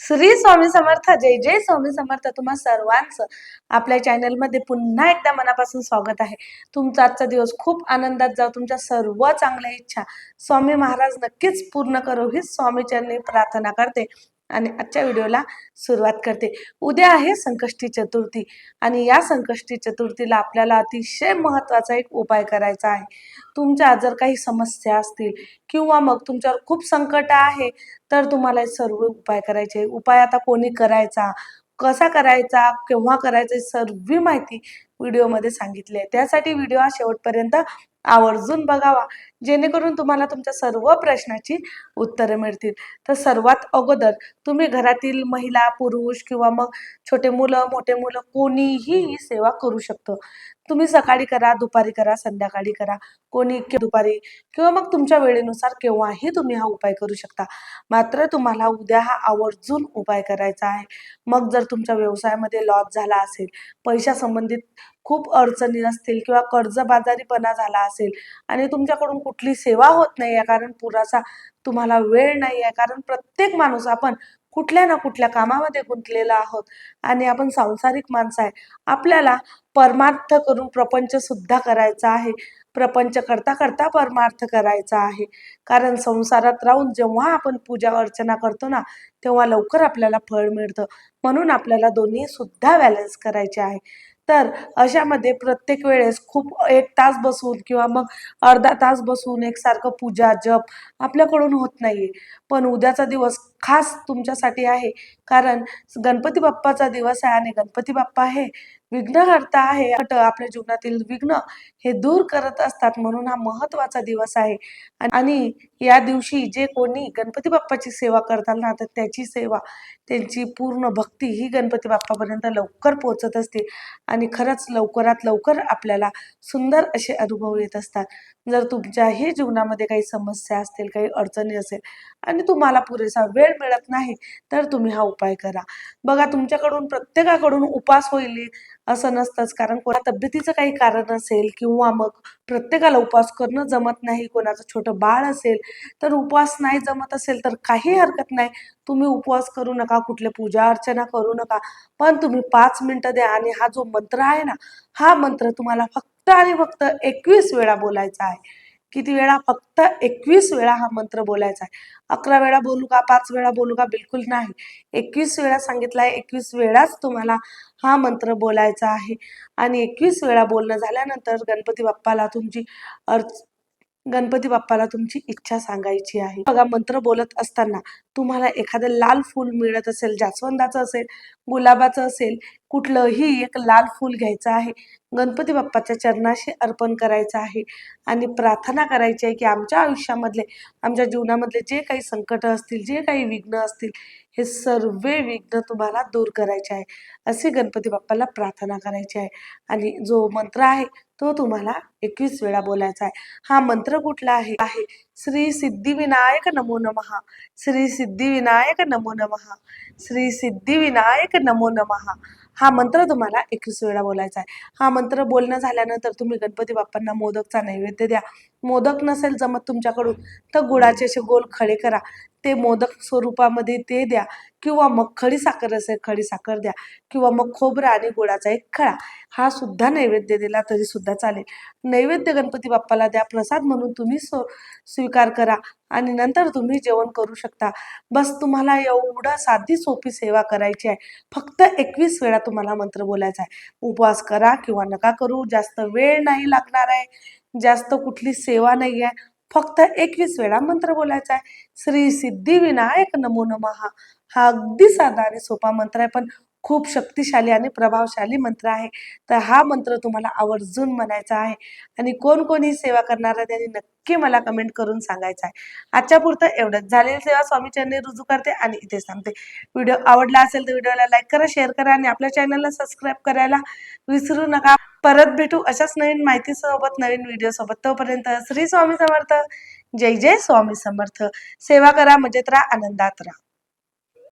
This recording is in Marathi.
श्री स्वामी समर्थ. जय जय स्वामी समर्थ. तुम्हा सर्वांचं आपल्या चॅनलमध्ये पुन्हा एकदा मनापासून स्वागत आहे. तुमचा आजचा दिवस खूप आनंदात जाऊ. तुमच्या सर्व चांगल्या इच्छा स्वामी महाराज नक्कीच पूर्ण करो ही स्वामीचरणी प्रार्थना करते आणि आजच्या व्हिडिओला सुरुवात करते. उद्या आहे संकष्टी चतुर्थी आणि या संकष्टी चतुर्थीला आपल्याला अतिशय महत्त्वाचा एक उपाय करायचा आहे. तुमच्या जर काही समस्या असतील किंवा मग तुमच्यावर खूप संकट आहे तर तुम्हाला हे सर्व उपाय करायचे. उपाय आता कोणी करायचा, कसा करायचा, केव्हा करायचा, सर्व माहिती व्हिडिओमध्ये सांगितली आहे. त्यासाठी व्हिडिओ हा शेवटपर्यंत आवर्जून बघावा, जेणेकरून तुम्हाला तुमच्या सर्व प्रश्नाची उत्तरे मिळतील. तर सर्वात अगोदर तुम्ही घरातील महिला, पुरुष किंवा मग छोटे मुलं, मोठे मुलं कोणीही ही सेवा करू शकतो. तुम्ही सकाळी करा, दुपारी करा, संध्याकाळी करा, कोणी दुपारी किंवा मग तुमच्या वेळेनुसार केव्हाही तुम्ही हा उपाय करू शकता. मात्र तुम्हाला उद्या हा आवर्जून उपाय करायचा आहे. मग जर तुमच्या व्यवसायामध्ये लॉस झाला असेल, पैशा संबंधित खूप अडचणी असतील किंवा कर्जबाजारीपणा झाला असेल आणि तुमच्याकडून कुठली सेवा होत नाही आहे, कारण पुरासा तुम्हाला वेळ नाही आहे, कारण प्रत्येक माणूस आपण कुठल्या ना कुठल्या कामामध्ये गुंतलेला आहोत आणि आपण सांसारिक माणसं आहे. आपल्याला परमार्थ करून प्रपंच सुद्धा करायचा आहे. प्रपंच करता करता परमार्थ करायचा आहे. कारण संसारात राहून जेव्हा आपण पूजा अर्चना करतो ना, तेव्हा लवकर आपल्याला फळ मिळतं. म्हणून आपल्याला दोन्ही सुद्धा बॅलन्स करायचे आहे. तर अशामध्ये प्रत्येक वेळेस खूप 1 तास बसून किंवा मग अर्धा तास बसून एकसारखं पूजा जप आपल्याकडून होत नाहीये. पण उद्याचा दिवस खास तुमच्यासाठी आहे, कारण गणपती बाप्पाचा दिवस आहे आणि गणपती बाप्पा हे विघ्नहर्ता आहे. आपल्या जीवनातील विघ्न हे दूर करत असतात, म्हणून हा महत्त्वाचा दिवस आहे. आणि या दिवशी जे कोणी गणपती बाप्पाची सेवा करतात ना, तर त्याची सेवा, त्यांची पूर्ण भक्ती ही गणपती बाप्पापर्यंत लवकर पोहोचत असते आणि खरंच लवकरात लवकर आपल्याला सुंदर असे अनुभव येत असतात. जर तुमच्याही जीवनामध्ये काही समस्या असतील, काही अडचणी असेल आणि तुम्हाला पुरेसा वेळ मिळत नाही, तर तुम्ही हा उपाय करा. बघा, तुमच्याकडून प्रत्येकाकडून उपवास होईल असं नसतंच, कारण कोणा तब्येतीचं काही कारण असेल किंवा मग प्रत्येकाला उपवास करणं जमत नाही. कोणाचं छोटं बाळ असेल तर उपवास नाही जमत असेल तर काही हरकत नाही. तुम्ही उपवास करू नका, कुठले पूजा अर्चना करू नका, पण तुम्ही 5 मिनिटं द्या आणि हा जो मंत्र आहे ना, हा मंत्र तुम्हाला फक्त आणि फक्त 21 वेळा बोलायचा आहे. किती वेळा? फक्त 21 वेळा हा मंत्र बोलायचा आहे. 11 वेळा बोलू का, 5 वेळा बोलू का? बिलकुल नाही. 21 वेळा सांगितलाय. 21 वेळाच तुम्हाला हा मंत्र बोलायचा आहे आणि 21 वेळा बोलणं झाल्यानंतर गणपती बाप्पाला तुमची इच्छा सांगायची आहे. बघा, मंत्र बोलत असताना तुम्हाला एखादं लाल फूल मिळत असेल, जास्वंदाचं असेल, गुलाबाचं असेल, कुठलंही एक लाल फूल घ्यायचं आहे. गणपती बाप्पाच्या चरणाशी अर्पण करायचं आहे आणि प्रार्थना करायची आहे की आमच्या आयुष्यामधले, आमच्या जीवनामधले जे काही संकट असतील, जे काही विघ्न असतील, हे सर्व विघ्न तुम्हाला दूर करायचे आहे, अशी गणपती बाप्पाला प्रार्थना करायची आहे. आणि जो मंत्र आहे तो तुम्हाला 21 वेळा बोलायचा आहे. हा मंत्र कुठला आहे? श्री सिद्धिविनायक नमो नमः, श्री सिद्धिविनायक नमो नमः, श्री सिद्धिविनायक नमो नमः. हा मंत्र तुम्हाला 21 वेळा बोलायचा आहे. हा मंत्र बोलणं झाल्यानंतर तुम्ही गणपती बाप्पांना मोदकचा नैवेद्य द्या. मोदक नसेल जमत तुमच्याकडून तर गुळाचे असे गोल खडे करा, ते मोदक स्वरूपामध्ये ते द्या, किंवा मग खडी साखर असेल खडी साखर द्या, किंवा मग खोबरं आणि गुळाचा एक खडा, हा सुद्धा नैवेद्य दिला तरी सुद्धा चालेल. नैवेद्य गणपती बाप्पाला द्या, प्रसाद म्हणून तुम्ही स्वीकार करा आणि नंतर तुम्ही जेवण करू शकता. बस, तुम्हाला एवढं साधी सोपी सेवा करायची आहे. फक्त 21 वेळा तुम्हाला मंत्र बोलायचा आहे. उपवास करा किंवा नका करू, जास्त वेळ नाही लागणार आहे, जास्त कुठली सेवा नाही आहे. फक्त 21 वेळा मंत्र बोलायचा आहे. श्री सिद्धिविनायक नमो नमः. हा अगदी साधा आणि सोपा मंत्र आहे, पण खूप शक्तिशाली आणि प्रभावशाली मंत्र आहे. तर हा मंत्र तुम्हाला आवर्जून म्हणायचा आहे आणि कोण कोण ही सेवा करणार आहे त्यांनी नक्की मला कमेंट करून सांगायचं आहे. आजच्या पुरतं एवढंच. झालेली सेवा स्वामी चरणी रुजू करते आणि इथे सांगते. व्हिडिओ आवडला असेल तर व्हिडिओला लाईक करा, शेअर करा आणि आपल्या चॅनलला सबस्क्राईब करायला विसरू नका. परत भेटू अशाच नवीन माहितीसोबत, नवीन व्हिडिओसोबत. तोपर्यंत श्री स्वामी समर्थ. जय जय स्वामी समर्थ. सेवा करा, मजेत राहा, आनंदात राहा.